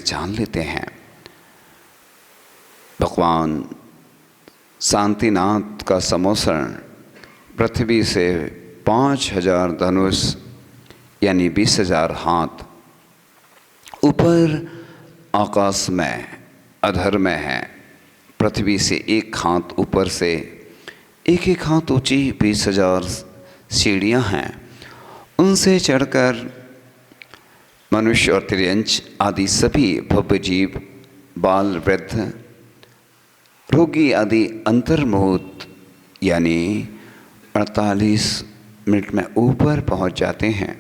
जान लेते हैं। भगवान शांतिनाथ का समोसरण पृथ्वी से 5000 धनुष यानी 20,000 हाथ ऊपर आकाश में अधर में है। पृथ्वी से एक हाथ ऊपर से एक हाथ ऊंची 20,000 सीढ़ियाँ हैं। उनसे चढ़कर मनुष्य और तिर्यंच आदि सभी भव्य जीव, बाल, वृद्ध, रोगी आदि अंतर्मुहूर्त यानी 48 मिनट में ऊपर पहुंच जाते हैं।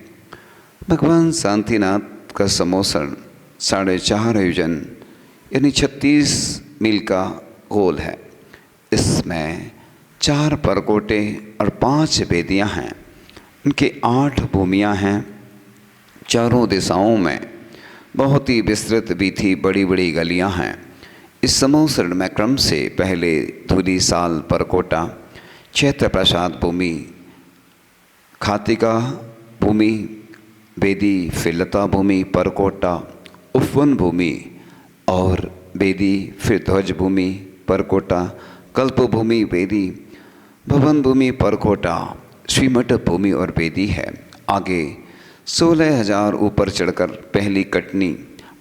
भगवान शांतिनाथ का समोसरण 4.5 योजन यानी 36 मील का गोल है। इसमें 4 परकोटे और 5 वेदियाँ हैं। इनके 8 भूमियाँ हैं। चारों दिशाओं में बहुत ही विस्तृत वीथी बड़ी बड़ी गलियाँ हैं। इस समोसरण में क्रम से पहले धूली साल परकोटा, क्षेत्र प्रसाद भूमि, खातिका भूमि, वेदी, फिर लता भूमि, परकोटा, उपवन भूमि और वेदी, फिर ध्वज भूमि, परकोटा, कल्प भूमि, वेदी, भवन भूमि, परकोटा, श्रीमठ भूमि और वेदी है। आगे 16,000 ऊपर चढ़कर पहली कटनी,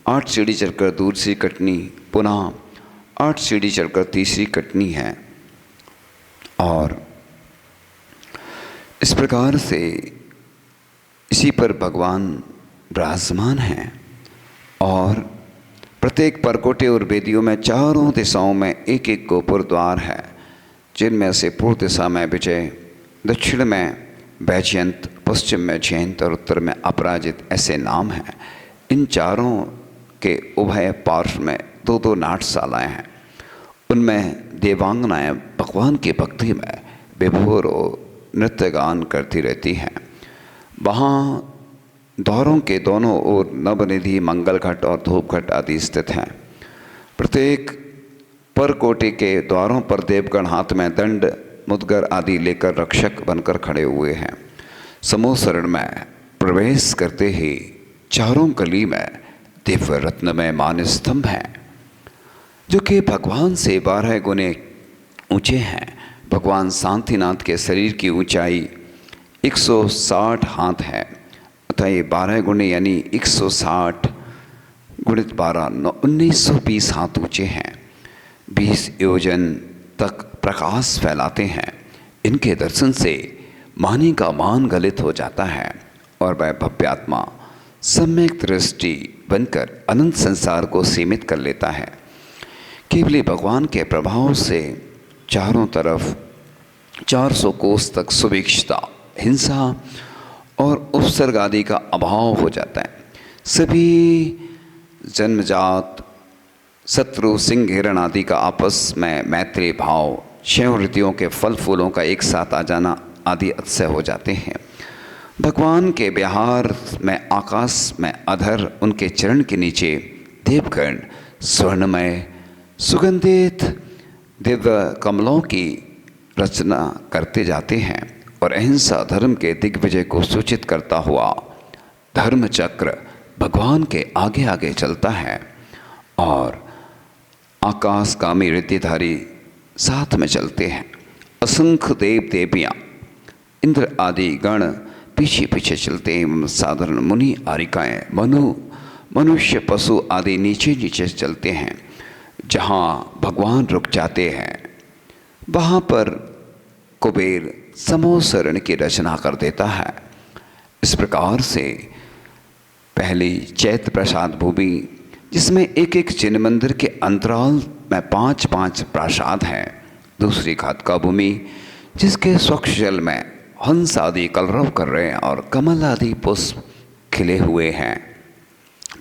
8 सीढ़ी चढ़कर दूसरी कटनी, पुनः 8 सीढ़ी चढ़कर तीसरी कटनी है। और इस प्रकार से इसी पर भगवान विराजमान हैं। और प्रत्येक परकोटे और वेदियों में चारों दिशाओं में एक एक गोपुर द्वार है, जिनमें से पूर्व दिशा में विजय, दक्षिण में वैजयंत, पश्चिम में जयंत और उत्तर में अपराजित ऐसे नाम हैं। इन चारों के उभय पार्श्व में 2-2 नाट्यशालाएँ हैं। उनमें देवांगनाएँ भगवान की भक्ति में विभोर और नृत्य गान करती रहती हैं। वहाँ द्वारों के दोनों ओर नवनिधि, मंगल घट और धूप घट आदि स्थित हैं। प्रत्येक परकोटे के द्वारों पर देवगण हाथ में दंड, मुद्गर आदि लेकर रक्षक बनकर खड़े हुए हैं। समोसरण में प्रवेश करते ही चारों गली में दिव्य रत्नमय मान स्तंभ हैं, जो कि भगवान से 12 गुने ऊंचे हैं। भगवान शांतिनाथ के शरीर की ऊंचाई 160 हाथ है, अतः ये 12 गुणे यानी 160 गुणित 12 1920 हाथ ऊंचे हैं। 20 योजन तक प्रकाश फैलाते हैं। इनके दर्शन से मानी का मान गलित हो जाता है और वह भव्यात्मा सम्यक दृष्टि बनकर अनंत संसार को सीमित कर लेता है। केवल भगवान के प्रभाव से चारों तरफ 400 कोस तक सुभिक्षता, हिंसा और उपसर्ग आदि का अभाव हो जाता है। सभी जन्मजात शत्रु, सिंह, हिरण आदि का आपस में मैत्री भाव, 6 ऋतुओं के फल फूलों का एक साथ आ जाना आदि अतिशय हो जाते हैं। भगवान के विहार में आकाश में अधर, उनके चरण के नीचे देवगण स्वर्णमय सुगंधित दिव्य कमलों की रचना करते जाते हैं और अहिंसा धर्म के दिग्विजय को सूचित करता हुआ धर्म चक्र भगवान के आगे आगे चलता है और आकाशगामी रिद्धिधारी साथ में चलते हैं। असंख्य देव देवियाँ, इंद्र आदि गण पीछे पीछे चलते हैं। साधारण मुनि आरिकाएँ, मनुष्य, पशु आदि नीचे नीचे चलते हैं। जहाँ भगवान रुक जाते हैं वहाँ पर कुबेर समोसरण की रचना कर देता है। इस प्रकार से पहली चैत्र प्रसाद भूमि, जिसमें एक एक चिन्ह मंदिर के अंतराल में 5-5 प्रासाद हैं। दूसरी खातका भूमि, जिसके स्वच्छ जल में हंस आदि कलरव कर रहे हैं और कमल आदि पुष्प खिले हुए हैं।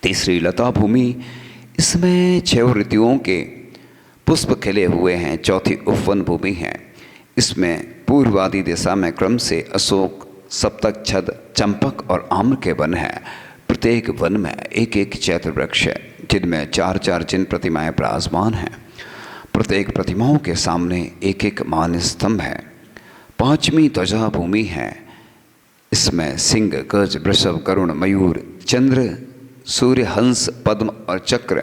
तीसरी लता भूमि, इसमें 6 ऋतुओं के पुष्प खिले हुए हैं। चौथी उपवन भूमि है। इसमें पूर्वादि दिशा में क्रम से अशोक, सप्तक, छद, चंपक और आम्र के वन हैं। प्रत्येक वन में एक एक चैत्र वृक्ष है, जिनमें 4-4 जिन प्रतिमाएं विराजमान हैं। प्रत्येक प्रतिमाओं के सामने एक एक मान स्तंभ है। 5वीं ध्वजा भूमि है। इसमें सिंह, गज, वृषभ, गरुण, मयूर, चंद्र सूर्य, हंस, पद्म और चक्र,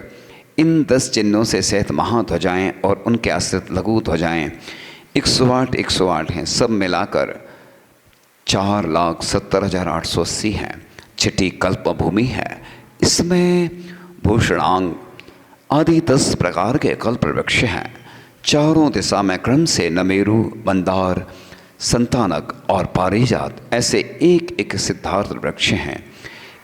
इन 10 चिन्हों से सहित महाध्वजाएँ और उनके आश्रित लघु ध्वजाएँ 108 हैं। सब मिलाकर 4,70,880 हैं। छठी कल्प भूमि है। इसमें भूषणांग आदि 10 प्रकार के कल्प वृक्ष हैं। चारों दिशा में क्रम से नमेरु, मंदार, संतानक और पारिजात ऐसे एक एक सिद्धार्थ वृक्ष हैं।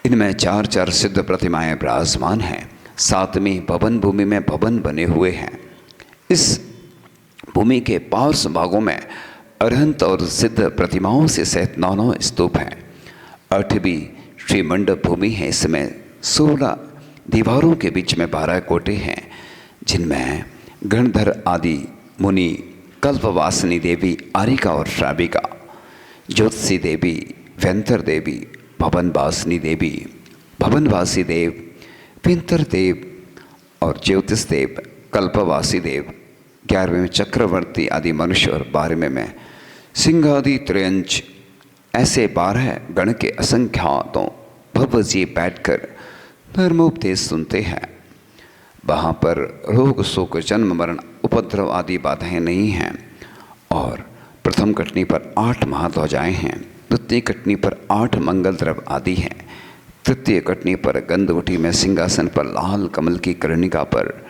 इनमें 4 सिद्ध प्रतिमाएं विराजमान हैं। 7वीं भवन भूमि में भवन बने हुए हैं। इस भूमि के पार्श्व भागों में अरहंत और सिद्ध प्रतिमाओं से सहित 9 स्तूप हैं। 8वीं श्रीमंडप भूमि है। इसमें 16 दीवारों के बीच में 12 कोटे हैं, जिनमें गणधर आदि मुनि, कल्पवासिनी देवी आरिका और श्राविका, ज्योतिषी देवी, व्यंतर देवी, भवनवासिनी देवी, भवनवासी देव, व्यंतर देव और ज्योतिष देव, कल्पवासी देव, 11वें चक्रवर्ती आदि मनुष्य और 12वें में सिंहादि त्रयंच, ऐसे 12 गण के असंख्यातों भव्य जी बैठकर धर्मोपदेश सुनते हैं। वहाँ पर रोग, शोक, जन्म, मरण, उपद्रव आदि बाधाएं नहीं हैं। और प्रथम कटनी पर 8 महाध्वजाएं हैं। द्वितीय कटनी पर 8 मंगल द्रव्य आदि हैं। तृतीय कटनी पर गंधवटी में सिंहासन पर लाल कमल की कर्णिका पर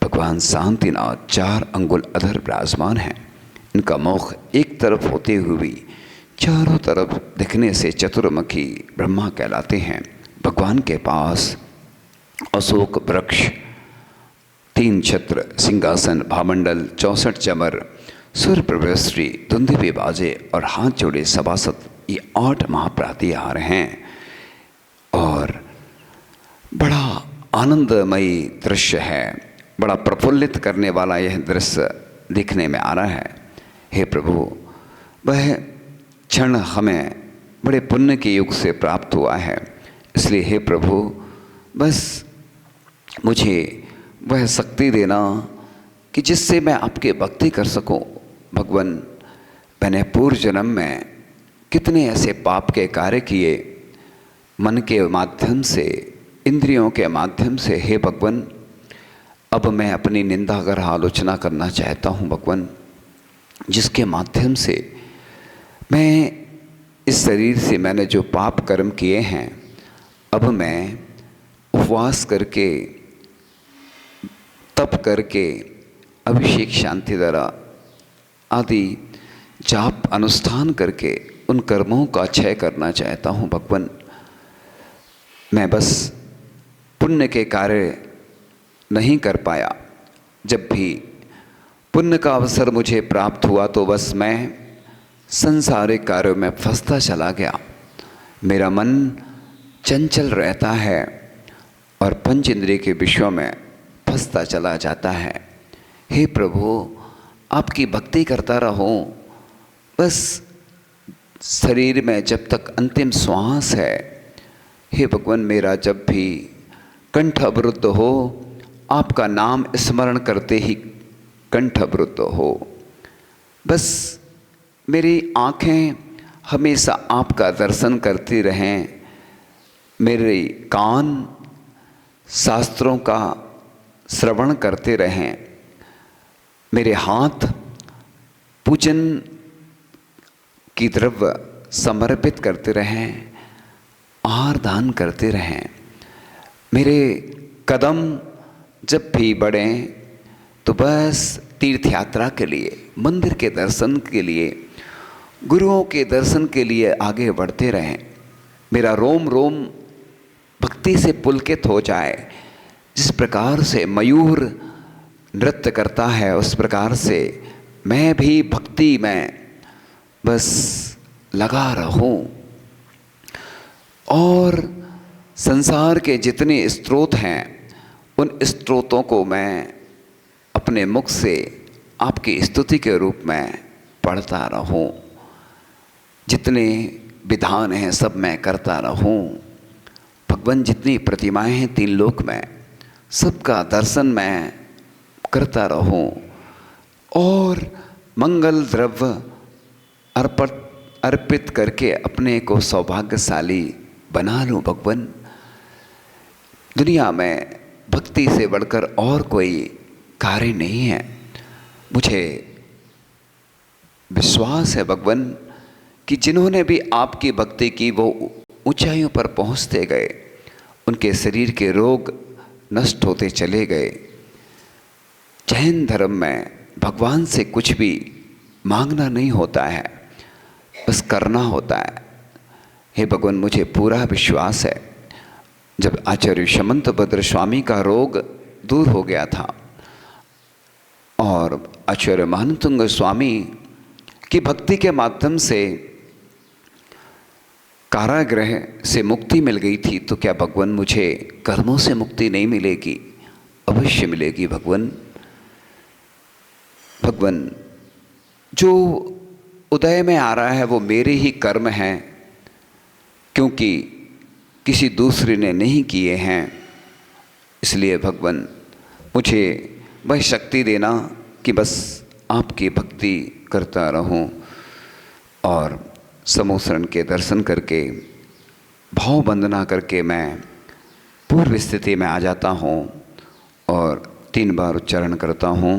भगवान शांतिनाथ 4 अंगुल अधर विराजमान हैं। इनका मुख एक तरफ होते हुए भी चारों तरफ दिखने से चतुर्मुखी ब्रह्मा कहलाते हैं। भगवान के पास अशोक वृक्ष, 3 छत्र, सिंहासन, भामंडल, 64 चमर, सूर्य प्रवेश्री, धुंधवी बाजे और हाथ जोड़े सभासद, ये 8 महाप्रातिहार हैं। और बड़ा आनंदमयी दृश्य है। बड़ा प्रफुल्लित करने वाला यह दृश्य दिखने में आ रहा है। हे प्रभु, वह क्षण हमें बड़े पुण्य के युग से प्राप्त हुआ है। इसलिए हे प्रभु, बस मुझे वह शक्ति देना कि जिससे मैं आपके भक्ति कर सकूं। भगवान, मैंने पूर्व जन्म में कितने ऐसे पाप के कार्य किए, मन के माध्यम से, इंद्रियों के माध्यम से। हे भगवान, अब मैं अपनी निंदा कर आलोचना करना चाहता हूँ भगवान, जिसके माध्यम से मैं इस शरीर से मैंने जो पाप कर्म किए हैं, अब मैं उपवास करके, तप करके, अभिषेक शांति द्वारा आदि जाप अनुष्ठान करके उन कर्मों का क्षय करना चाहता हूँ भगवान। मैं बस पुण्य के कार्य नहीं कर पाया। जब भी पुण्य का अवसर मुझे प्राप्त हुआ तो बस मैं संसारिक कार्यों में फंसता चला गया। मेरा मन चंचल रहता है और पंच इंद्रिय के विषयों में फंसता चला जाता है। हे प्रभु, आपकी भक्ति करता रहूं। बस शरीर में जब तक अंतिम श्वास है, हे भगवान, मेरा जब भी कंठ अवरुद्ध हो, आपका नाम स्मरण करते ही कंठ अवरुद्ध हो। बस मेरी आँखें हमेशा आपका दर्शन करती रहें, मेरे कान शास्त्रों का श्रवण करते रहें, मेरे हाथ पूजन की द्रव्य समर्पित करते रहें, आहार दान करते रहें। मेरे कदम जब भी बढ़ें तो बस तीर्थ यात्रा के लिए, मंदिर के दर्शन के लिए, गुरुओं के दर्शन के लिए आगे बढ़ते रहें। मेरा रोम रोम भक्ति से पुलकित हो जाए। जिस प्रकार से मयूर नृत्य करता है, उस प्रकार से मैं भी भक्ति में बस लगा रहूं। और संसार के जितने स्रोत हैं, उन स्रोतों को मैं अपने मुख से आपकी स्तुति के रूप में पढ़ता रहूं। जितने विधान हैं सब मैं करता रहूं। भगवान, जितनी प्रतिमाएं हैं 3 लोक में, सबका दर्शन मैं करता रहूं और मंगल द्रव्य अर्पित करके अपने को सौभाग्यशाली बना लूं। भगवान, दुनिया में भक्ति से बढ़कर और कोई कार्य नहीं है। मुझे विश्वास है भगवान कि जिन्होंने भी आपकी भक्ति की वो ऊंचाइयों पर पहुंचते गए, उनके शरीर के रोग नष्ट होते चले गए। जैन धर्म में भगवान से कुछ भी मांगना नहीं होता है, बस करना होता है। हे भगवान, मुझे पूरा विश्वास है जब आचार्य शमंत भद्र स्वामी का रोग दूर हो गया था और आचार्य महानतुंग स्वामी की भक्ति के माध्यम से कारागृह से मुक्ति मिल गई थी, तो क्या भगवान मुझे कर्मों से मुक्ति नहीं मिलेगी? अवश्य मिलेगी भगवान। भगवान, जो उदय में आ रहा है वो मेरे ही कर्म हैं, क्योंकि किसी दूसरे ने नहीं किए हैं। इसलिए भगवान, मुझे वह शक्ति देना कि बस आपकी भक्ति करता रहूं और समूह शरण के दर्शन करके भाव वंदना करके मैं पूर्व स्थिति में आ जाता हूं और 3 बार उच्चारण करता हूं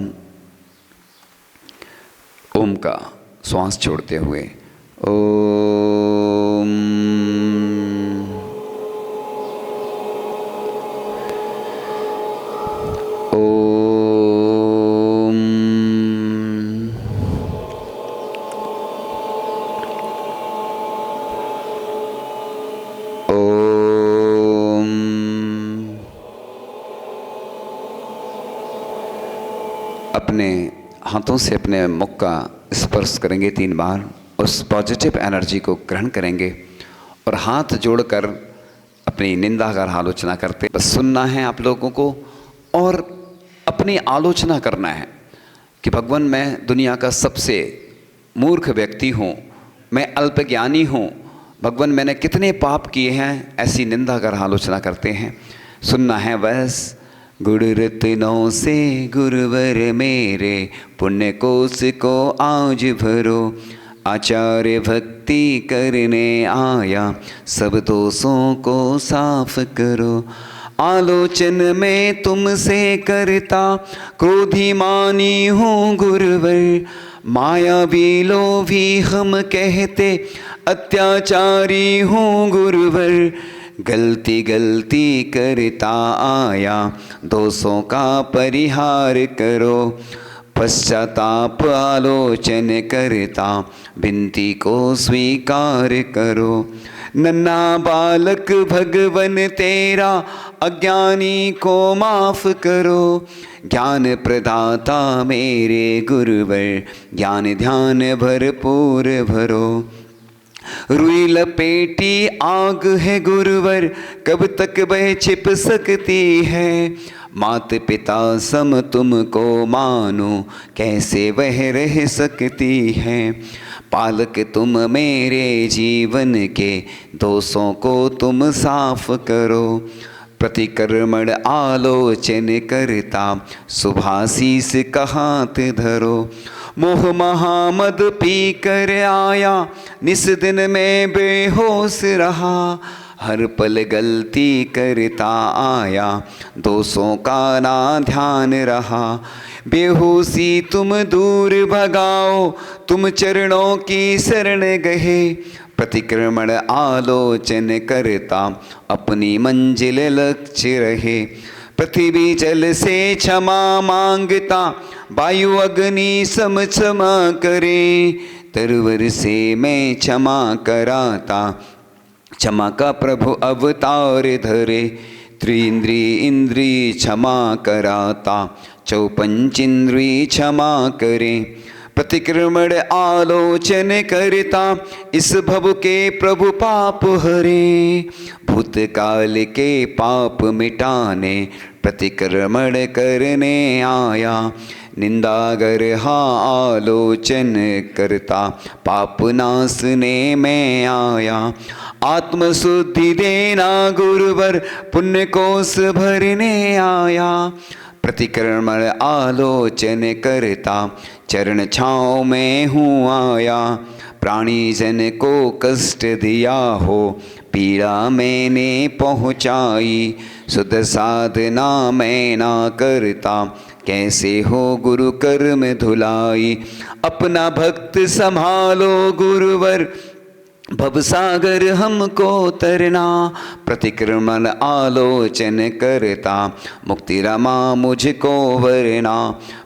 ओम का श्वास छोड़ते हुए। ओम। ओम। ओम। अपने हाथों से अपने मुख का स्पर्श करेंगे 3 बार, उस पॉजिटिव एनर्जी को ग्रहण करेंगे और हाथ जोड़कर अपनी निंदा कर आलोचना करते। बस सुनना है आप लोगों को और अपनी आलोचना करना है कि भगवान, मैं दुनिया का सबसे मूर्ख व्यक्ति हूँ, मैं अल्पज्ञानी हूँ। भगवान, मैंने कितने पाप किए हैं, ऐसी निंदा कर आलोचना करते हैं। सुनना है बस। गुरु रत्नों से गुरुवर मेरे, पुण्य कोष को आज भरो। आचार्य भक्ति करने आया, सब दोषों को साफ करो। आलोचन में तुमसे करता, क्रोधिमानी हूँ गुरुवर। माया भी लोभी हम कहते, अत्याचारी हूँ गुरुवर। गलती गलती करता आया, दोषों का परिहार करो। पश्चाताप आलोचन करता, विनती को स्वीकार करो। नन्हा बालक भगवन तेरा, अज्ञानी को माफ करो। ज्ञान प्रदाता मेरे गुरुवर, ज्ञान ध्यान भरपूर भरो। रुई लपेटी आग है गुरुवर, कब तक वह छिप सकती है। मात पिता सम तुमको मानो, कैसे वह रह सकती है। पालक तुम मेरे जीवन के, दोषों को तुम साफ करो। प्रतिक्रमण आलोचन करता, शुभाशीष का हाथ धरो। मोह महामद पी कर आया, निस दिन में बेहोश रहा। हर पल गलती करता आया, दोषों का ना ध्यान रहा। बेहोशी तुम दूर भगाओ, तुम चरणों की शरण गए। प्रतिक्रमण आलोचन करता, अपनी मंजिल लक्ष्य रहे। पृथ्वी जल से क्षमा मांगता, वायु अग्नि सम क्षमा करे। तरवर से मैं क्षमा कराता, क्षमा का प्रभु अवतार धरे। त्रिंद्री इंद्री क्षमा कराता, चौपंच इंद्री क्षमा करे। प्रतिक्रमण आलोचन करता, इस भव के प्रभु पाप हरे। भूतकाल के पाप मिटाने, प्रतिक्रमण करने आया। निंदागर आलोचन करता, पाप नाशने में आया। आत्मशुद्धि देना गुरुवर, पुण्य कोष भरने आया। प्रतिक्रमण आलोचन करता, चरण छाँव में हूँ आया। प्राणी जन को कष्ट दिया हो, पीड़ा मैंने पहुँचाई। शुद्ध साधना मैं ना करता, कैसे हो गुरु कर्म धुलाई। अपना भक्त संभालो गुरुवर, भवसागर हमको तरना। प्रतिक्रमण आलोचन करता, मुक्ति रमा मुझको वरना।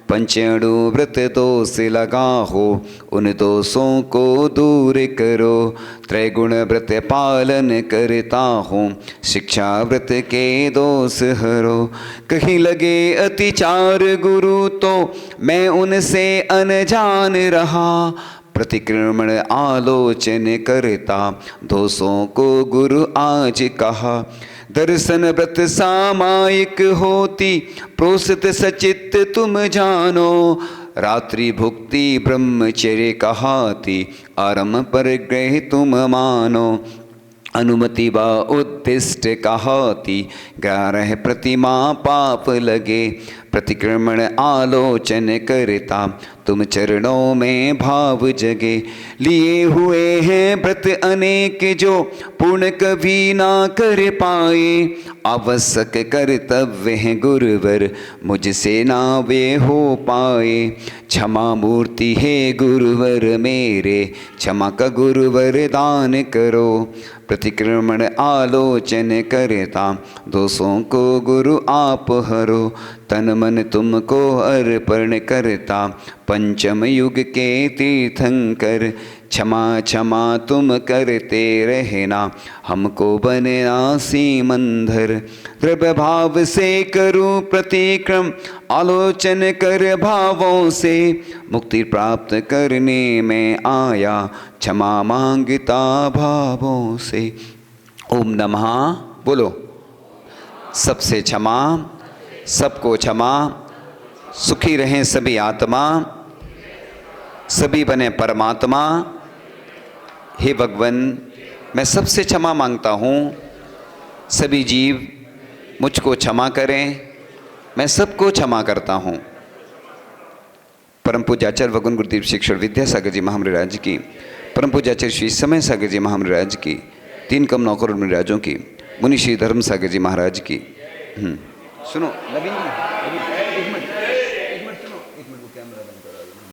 पंचेणु व्रत दोष लगा हो, उन दोषों को दूर करो। त्रैगुण व्रत पालन करता हूँ, शिक्षा व्रत के दोष हरो। कहीं लगे अतिचार गुरु तो मैं उनसे अनजान रहा। प्रतिक्रमण आलोचन करता, दोषों को गुरु आज कहा। दर्शन व्रत सामायिक होती, प्रोसित सचित तुम जानो। रात्रि भुक्ति ब्रह्मचर्य कहाती, आरंभ पर ग्रह तुम मानो। अनुमति व उद्दिष्ट कहाती, ग्यारह प्रतिमा पाप लगे। प्रतिक्रमण आलोचन करता, तुम चरणों में भाव जगे। लिए हुए हैं व्रत अनेक, जो पूर्ण कभी ना कर पाए। आवश्यक कर्तव्य हैं गुरुवर, मुझसे ना वे हो पाए। क्षमा मूर्ति है गुरुवर मेरे, क्षमा का गुरुवर दान करो। प्रतिक्रमण आलोचन करता, दोषों को गुरु आप हरो। तन मन तुमको अर्पण करता, पंचम युग के तीर्थंकर। क्षमा क्षमा तुम करते रहना, हमको बनना सीमंधर। द्रव्य भाव से करूं प्रतिक्रम, आलोचन कर भावों से। मुक्ति प्राप्त करने में आया, क्षमा मांगता भावों से। ओम नमः बोलो। सबसे क्षमा, सबको क्षमा। सुखी रहें सभी आत्मा, सभी बने परमात्मा। हे भगवन, मैं सबसे क्षमा मांगता हूँ, सभी जीव मुझको क्षमा करें, मैं सबको क्षमा करता हूँ। परम पूज्य आचार्य भगवान गुरुदेव श्री ईश्वर विद्यासागर जी महाराज की, परम पूज्य आचार्य श्री समय सागर जी महाराज की, 3 कम 9 करोड़ मुनिराजों की, मुनि श्री धर्म सागर जी महाराज की। सुनो नवीन जी।